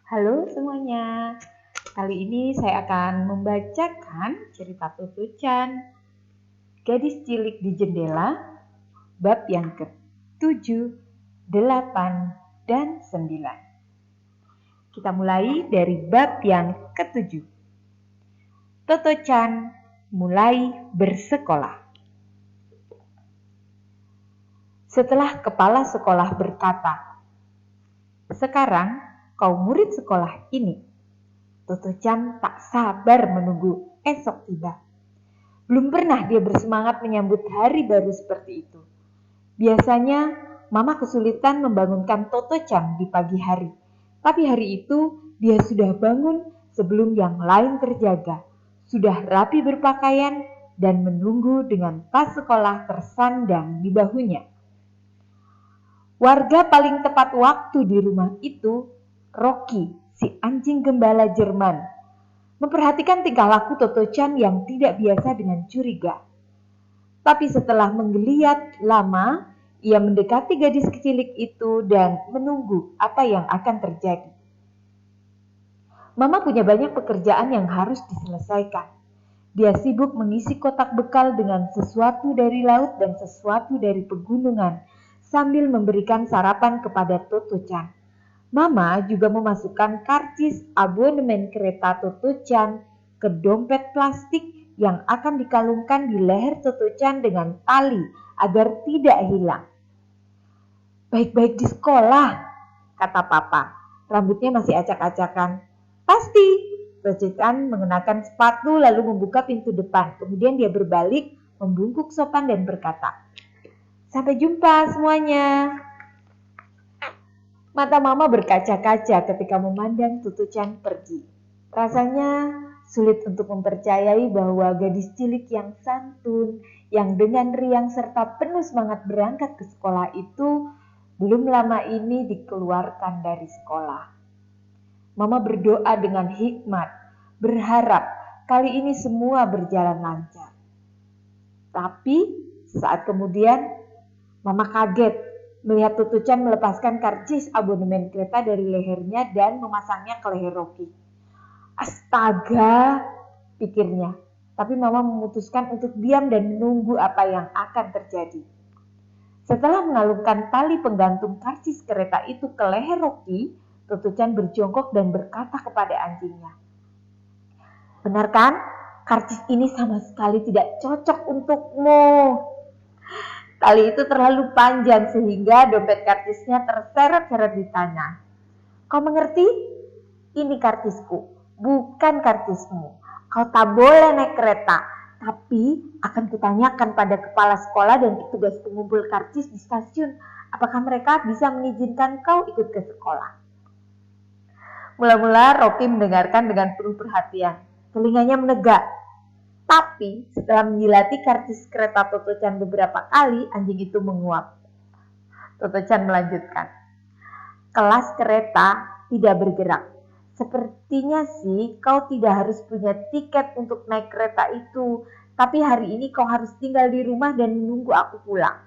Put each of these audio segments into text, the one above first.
Halo semuanya, kali ini saya akan membacakan cerita Tutucan Gadis Cilik di Jendela, bab yang ke-7, 8, dan 9. Kita mulai dari bab yang ke-7. Toto-chan mulai bersekolah. Setelah kepala sekolah berkata, "Sekarang kau murid sekolah ini." Toto-chan tak sabar menunggu esok tiba. Belum pernah dia bersemangat menyambut hari baru seperti itu. Biasanya, Mama kesulitan membangunkan Toto-chan di pagi hari. Tapi hari itu, dia sudah bangun sebelum yang lain terjaga. Sudah rapi berpakaian dan menunggu dengan tas sekolah tersandang di bahunya. Warga paling tepat waktu di rumah itu, Rocky, si anjing gembala Jerman, memperhatikan tingkah laku Toto-chan yang tidak biasa dengan curiga. Tapi setelah menggeliat lama, ia mendekati gadis kecilik itu dan menunggu apa yang akan terjadi. Mama punya banyak pekerjaan yang harus diselesaikan. Dia sibuk mengisi kotak bekal dengan sesuatu dari laut dan sesuatu dari pegunungan, sambil memberikan sarapan kepada Toto-chan. Mama juga memasukkan karcis abonemen kereta Toto-chan ke dompet plastik yang akan dikalungkan di leher Toto-chan dengan tali agar tidak hilang. "Baik-baik di sekolah," kata Papa. Rambutnya masih acak-acakan. "Pasti." Toto-chan mengenakan sepatu lalu membuka pintu depan. Kemudian dia berbalik, membungkuk sopan dan berkata, "Sampai jumpa semuanya." Mata Mama berkaca-kaca ketika memandang Toto-chan pergi. Rasanya sulit untuk mempercayai bahwa gadis cilik yang santun, yang dengan riang serta penuh semangat berangkat ke sekolah itu belum lama ini dikeluarkan dari sekolah. Mama berdoa dengan hikmat, berharap kali ini semua berjalan lancar. Tapi saat kemudian Mama kaget melihat Toto-chan melepaskan karcis abonemen kereta dari lehernya dan memasangnya ke leher Rocky. "Astaga," pikirnya. Tapi Mama memutuskan untuk diam dan menunggu apa yang akan terjadi. Setelah mengalungkan tali penggantung karcis kereta itu ke leher Rocky, Toto-chan berjongkok dan berkata kepada anjingnya, "Benar kan? Karcis ini sama sekali tidak cocok untukmu." Tali itu terlalu panjang sehingga dompet karcisnya terseret-seret di tanah. "Kau mengerti? Ini karcisku, bukan karcismu. Kau tak boleh naik kereta, tapi akan kutanyakan pada kepala sekolah dan petugas pengumpul karcis di stasiun, apakah mereka bisa mengizinkan kau ikut ke sekolah." Mula-mula Rocky mendengarkan dengan penuh perhatian. Telinganya menegak. Tapi setelah menjilati karcis kereta Toto-chan beberapa kali, anjing itu menguap. Toto-chan melanjutkan, "Kelas kereta tidak bergerak. Sepertinya sih kau tidak harus punya tiket untuk naik kereta itu, tapi hari ini kau harus tinggal di rumah dan menunggu aku pulang."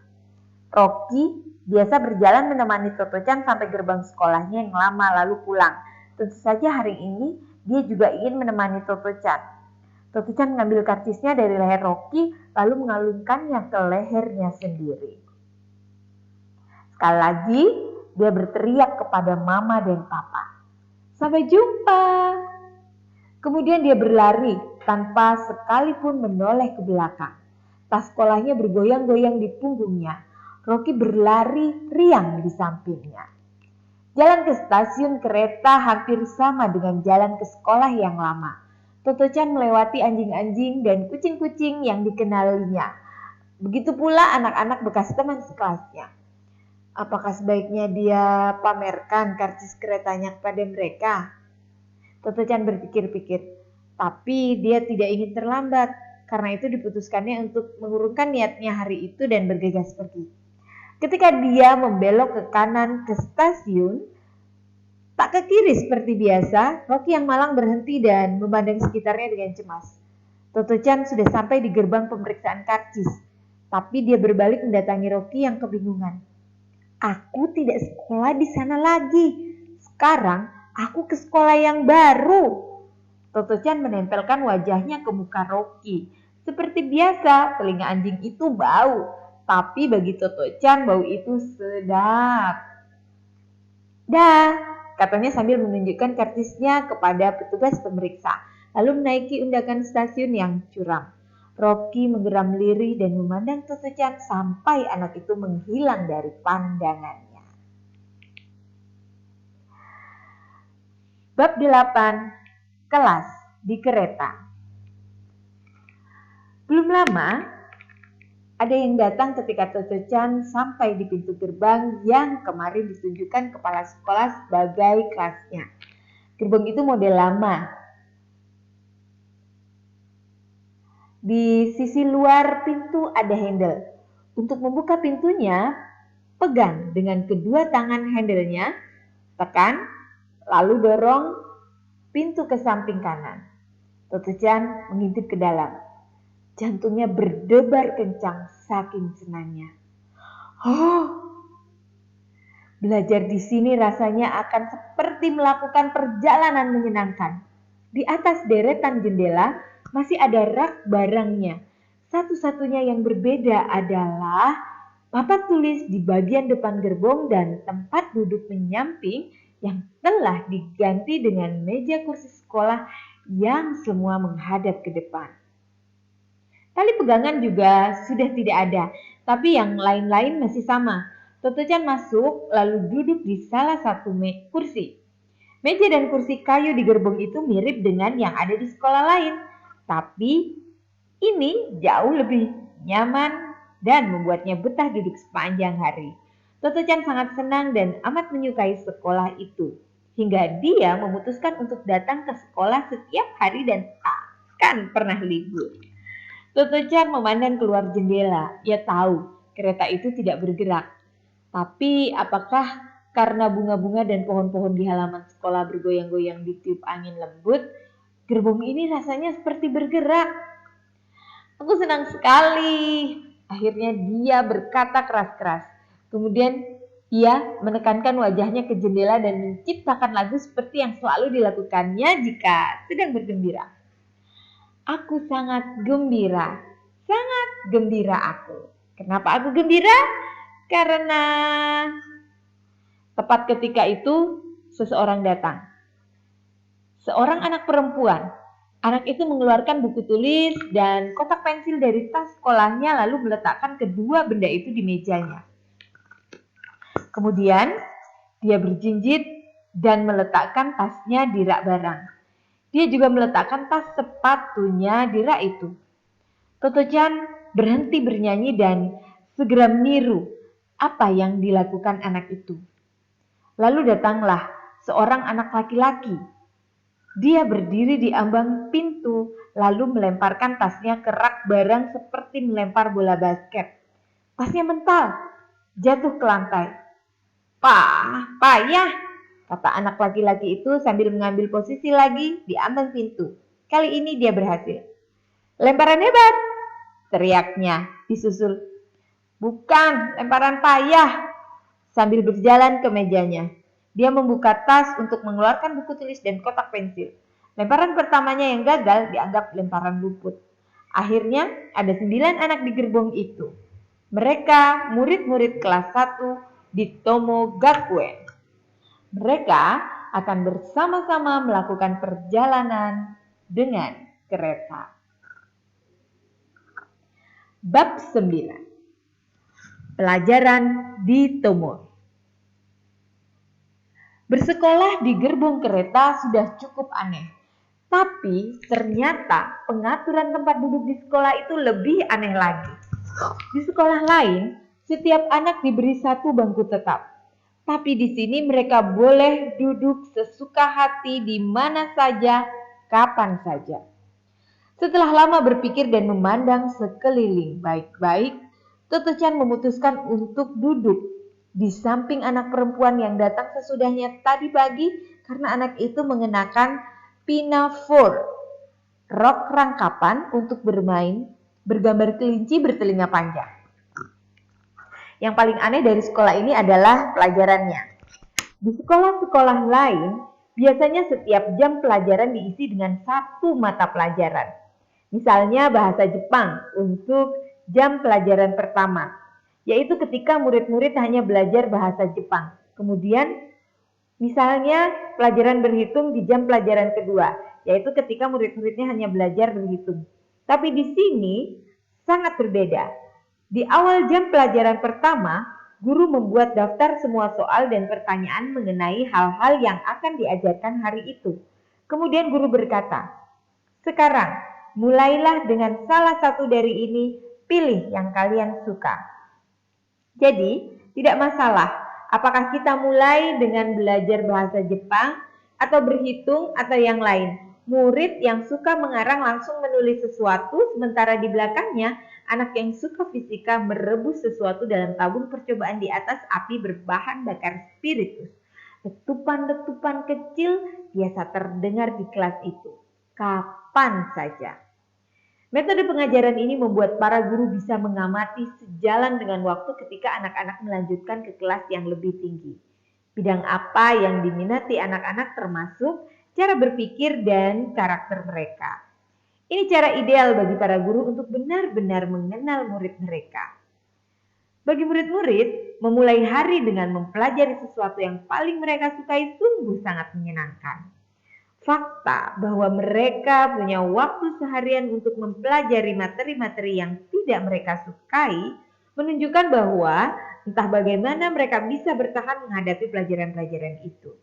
Rocky biasa berjalan menemani Toto-chan sampai gerbang sekolahnya yang lama lalu pulang. Tentu saja hari ini dia juga ingin menemani Toto-chan. Toto-chan mengambil karcisnya dari leher Rocky lalu mengalungkannya ke lehernya sendiri. Sekali lagi dia berteriak kepada Mama dan Papa, "Sampai jumpa." Kemudian dia berlari tanpa sekalipun menoleh ke belakang. Tas sekolahnya bergoyang-goyang di punggungnya. Rocky berlari riang di sampingnya. Jalan ke stasiun kereta hampir sama dengan jalan ke sekolah yang lama. Toto-chan melewati anjing-anjing dan kucing-kucing yang dikenalinya. Begitu pula anak-anak bekas teman sekelasnya. Apakah sebaiknya dia pamerkan karcis keretanya kepada mereka? Toto-chan berpikir-pikir, tapi dia tidak ingin terlambat. Karena itu diputuskannya untuk mengurungkan niatnya hari itu dan bergegas pergi. Ketika dia membelok ke kanan ke stasiun, tak ke kiri seperti biasa, Rocky yang malang berhenti dan memandang sekitarnya dengan cemas. Toto-chan sudah sampai di gerbang pemeriksaan karcis, tapi dia berbalik mendatangi Rocky yang kebingungan. "Aku tidak sekolah di sana lagi. Sekarang Aku ke sekolah yang baru. Toto-chan menempelkan wajahnya ke muka Rocky. Seperti biasa, telinga anjing itu bau. Tapi bagi Toto-chan bau itu sedap. Dah, katanya sambil menunjukkan kartisnya kepada petugas pemeriksa. Lalu menaiki undakan stasiun yang curam. Rocky menggeram lirih dan memandang Toto-chan sampai anak itu menghilang dari pandangannya. Bab 8. Kelas di kereta. Belum lama, ada yang datang ketika Toto-chan sampai di pintu gerbang yang kemarin ditunjukkan kepala sekolah sebagai kelasnya. Gerbang itu model lama. Di sisi luar pintu ada handle. Untuk membuka pintunya, pegang dengan kedua tangan handle-nya, tekan, lalu dorong pintu ke samping kanan. Toto-chan mengintip ke dalam. Jantungnya berdebar kencang saking senangnya. Belajar di sini rasanya akan seperti melakukan perjalanan menyenangkan. Di atas deretan jendela masih ada rak barangnya. Satu-satunya yang berbeda adalah papan tulis di bagian depan gerbong dan tempat duduk menyamping yang telah diganti dengan meja kursi sekolah yang semua menghadap ke depan. Tali pegangan juga sudah tidak ada, tapi yang lain-lain masih sama. Toto-chan masuk lalu duduk di salah satu kursi. Meja dan kursi kayu di gerbong itu mirip dengan yang ada di sekolah lain, tapi ini jauh lebih nyaman dan membuatnya betah duduk sepanjang hari. Toto-chan sangat senang dan amat menyukai sekolah itu, hingga dia memutuskan untuk datang ke sekolah setiap hari dan takkan pernah libur. Toto-chan memandang keluar jendela. Ia tahu kereta itu tidak bergerak. Tapi apakah karena bunga-bunga dan pohon-pohon di halaman sekolah bergoyang-goyang ditiup angin lembut, gerbong ini rasanya seperti bergerak. Aku senang sekali. Akhirnya dia berkata keras-keras. Kemudian ia menekankan wajahnya ke jendela dan menciptakan lagu seperti yang selalu dilakukannya jika sedang bergembira. Aku sangat gembira aku. Kenapa aku gembira? Karena tepat ketika itu seseorang datang. Seorang anak perempuan. Anak itu mengeluarkan buku tulis dan kotak pensil dari tas sekolahnya lalu meletakkan kedua benda itu di mejanya. Kemudian dia berjinjit dan meletakkan tasnya di rak barang. Dia juga meletakkan tas sepatunya di rak itu. Toto-chan berhenti bernyanyi dan segera meniru apa yang dilakukan anak itu. Lalu datanglah seorang anak laki-laki. Dia berdiri di ambang pintu lalu melemparkan tasnya ke rak barang seperti melempar bola basket. Tasnya mental, jatuh ke lantai. Payah, kata anak laki-laki itu sambil mengambil posisi lagi di ambang pintu. Kali ini dia berhasil. Lemparan hebat, teriaknya disusul. Bukan, lemparan payah. Sambil berjalan ke mejanya, dia membuka tas untuk mengeluarkan buku tulis dan kotak pensil. Lemparan pertamanya yang gagal dianggap lemparan luput. Akhirnya ada 9 anak di gerbong itu. Mereka murid-murid kelas 1 di Tomo Gakuen. Mereka akan bersama-sama melakukan perjalanan dengan kereta. Bab 9. Pelajaran di Tomo. Bersekolah di gerbong kereta sudah cukup aneh. Tapi ternyata pengaturan tempat duduk di sekolah itu lebih aneh lagi. Di sekolah lain, setiap anak diberi satu bangku tetap. Tapi di sini mereka boleh duduk sesuka hati di mana saja, kapan saja. Setelah lama berpikir dan memandang sekeliling baik-baik, Toto-chan memutuskan untuk duduk di samping anak perempuan yang datang sesudahnya tadi pagi karena anak itu mengenakan pinafore, rok rangkapan untuk bermain, bergambar kelinci bertelinga panjang. Yang paling aneh dari sekolah ini adalah pelajarannya. Di sekolah-sekolah lain, Biasanya setiap jam pelajaran diisi dengan satu mata pelajaran. Misalnya bahasa Jepang untuk jam pelajaran pertama, yaitu ketika murid-murid hanya belajar bahasa Jepang. Kemudian misalnya pelajaran berhitung di jam pelajaran kedua, yaitu ketika murid-muridnya hanya belajar berhitung. Tapi di sini sangat berbeda. Di awal jam pelajaran pertama, guru membuat daftar semua soal dan pertanyaan mengenai hal-hal yang akan diajarkan hari itu. Kemudian guru berkata, "Sekarang, mulailah dengan salah satu dari ini, pilih yang kalian suka." Jadi, tidak masalah apakah kita mulai dengan belajar bahasa Jepang atau berhitung atau yang lain. Murid yang suka mengarang langsung menulis sesuatu, sementara di belakangnya anak yang suka fisika merebus sesuatu dalam tabung percobaan di atas api berbahan bakar spiritus. Letupan-letupan kecil biasa terdengar di kelas itu, kapan saja. Metode pengajaran ini membuat para guru bisa mengamati sejalan dengan waktu ketika anak-anak melanjutkan ke kelas yang lebih tinggi. Bidang apa yang diminati anak-anak termasuk cara berpikir dan karakter mereka. Ini cara ideal bagi para guru untuk benar-benar mengenal murid mereka. Bagi murid-murid, memulai hari dengan mempelajari sesuatu yang paling mereka sukai sungguh sangat menyenangkan. Fakta bahwa mereka punya waktu seharian untuk mempelajari materi-materi yang tidak mereka sukai menunjukkan bahwa entah bagaimana mereka bisa bertahan menghadapi pelajaran-pelajaran itu.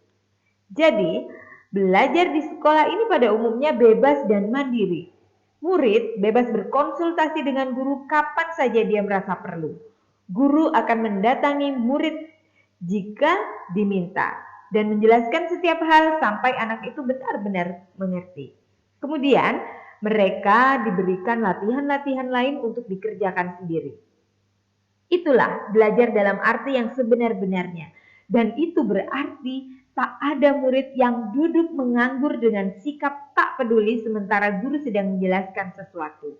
Jadi, belajar di sekolah ini pada umumnya bebas dan mandiri. Murid bebas berkonsultasi dengan guru kapan saja dia merasa perlu. Guru akan mendatangi murid jika diminta dan menjelaskan setiap hal sampai anak itu benar-benar mengerti. Kemudian, mereka diberikan latihan-latihan lain untuk dikerjakan sendiri. Itulah belajar dalam arti yang sebenar-benarnya. Dan itu berarti tak ada murid yang duduk menganggur dengan sikap tak peduli sementara guru sedang menjelaskan sesuatu.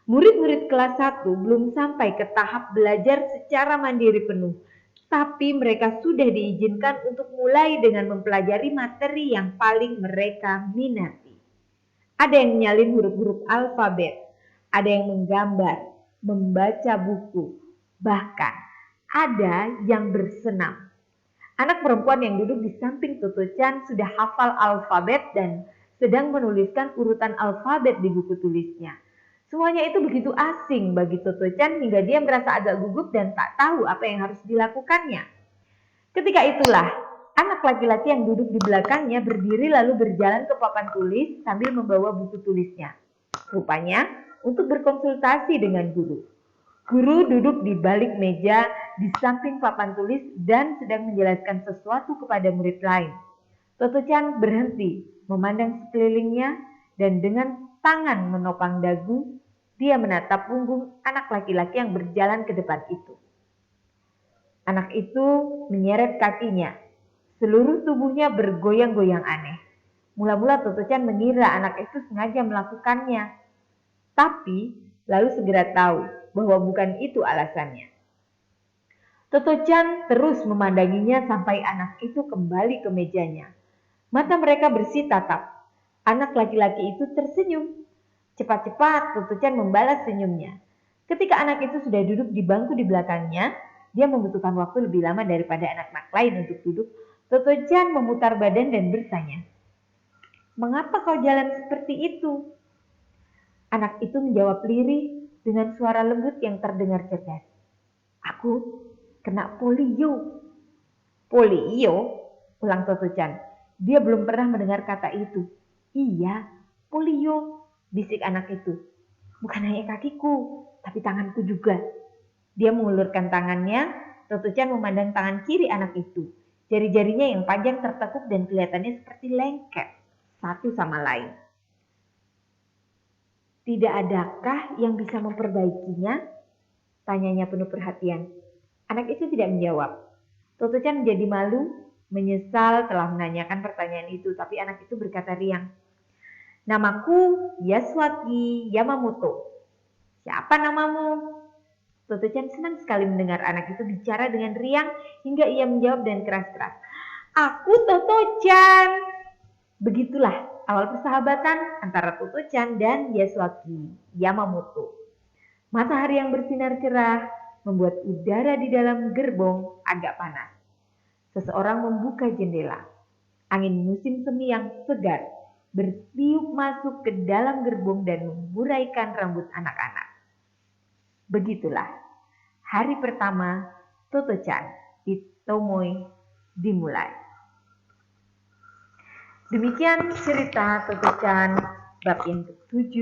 Murid-murid kelas 1 belum sampai ke tahap belajar secara mandiri penuh, tapi mereka sudah diizinkan untuk mulai dengan mempelajari materi yang paling mereka minati. Ada yang menyalin huruf-huruf alfabet, ada yang menggambar, membaca buku, bahkan ada yang bersenam. Anak perempuan yang duduk di samping Toto Chan sudah hafal alfabet dan sedang menuliskan urutan alfabet di buku tulisnya. Semuanya itu begitu asing bagi Toto Chan hingga dia merasa agak gugup dan tak tahu apa yang harus dilakukannya. Ketika itulah, anak laki-laki yang duduk di belakangnya berdiri lalu berjalan ke papan tulis sambil membawa buku tulisnya. Rupanya untuk berkonsultasi dengan guru. Guru duduk di balik meja di samping papan tulis dan sedang menjelaskan sesuatu kepada murid lain. Toto Chan berhenti, memandang sekelilingnya dan dengan tangan menopang dagu, dia menatap punggung anak laki-laki yang berjalan ke depan itu. Anak itu menyeret kakinya. Seluruh tubuhnya bergoyang-goyang aneh. Mula-mula Toto Chan mengira anak itu sengaja melakukannya. Tapi lalu segera tahu bahwa bukan itu alasannya. Toto Chan terus memandanginya sampai anak itu kembali ke mejanya. Mata mereka bersih tatap. Anak laki-laki itu tersenyum. Cepat-cepat Toto Chan membalas senyumnya. Ketika anak itu sudah duduk di bangku di belakangnya, dia membutuhkan waktu lebih lama daripada anak-anak lain untuk duduk. Toto Chan memutar badan dan bertanya, "Mengapa kau jalan seperti itu?" Anak itu menjawab lirih dengan suara lembut yang terdengar cerdas. "Aku kena polio." "Polio?" ulang Toto Chan. Dia belum pernah mendengar kata itu. "Iya, polio," bisik anak itu. "Bukan hanya kakiku, tapi tanganku juga." Dia mengulurkan tangannya. Toto Chan memandang tangan kiri anak itu. Jari-jarinya yang panjang tertekuk dan kelihatannya seperti lengket satu sama lain. "Tidak adakah yang bisa memperbaikinya?" tanyanya penuh perhatian. Anak itu tidak menjawab. Toto Chan menjadi malu, menyesal telah menanyakan pertanyaan itu, tapi anak itu berkata riang, "Namaku Yasuaki Yamamoto." "Siapa namamu?" Toto Chan senang sekali mendengar anak itu bicara dengan riang hingga ia menjawab dengan keras-keras, "Aku Toto Chan." Begitulah awal persahabatan antara Toto-chan dan Yasuaki Yamamoto. Matahari yang bersinar cerah membuat udara di dalam gerbong agak panas. Seseorang membuka jendela. Angin musim semi yang segar bertiup masuk ke dalam gerbong dan menguraikan rambut anak-anak. Begitulah hari pertama Toto-chan di Tomoe dimulai. Demikian cerita Toto-chan bab yang ke-7,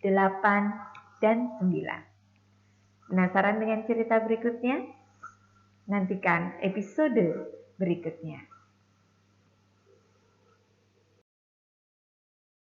8, dan 9. Penasaran dengan cerita berikutnya? Nantikan episode berikutnya.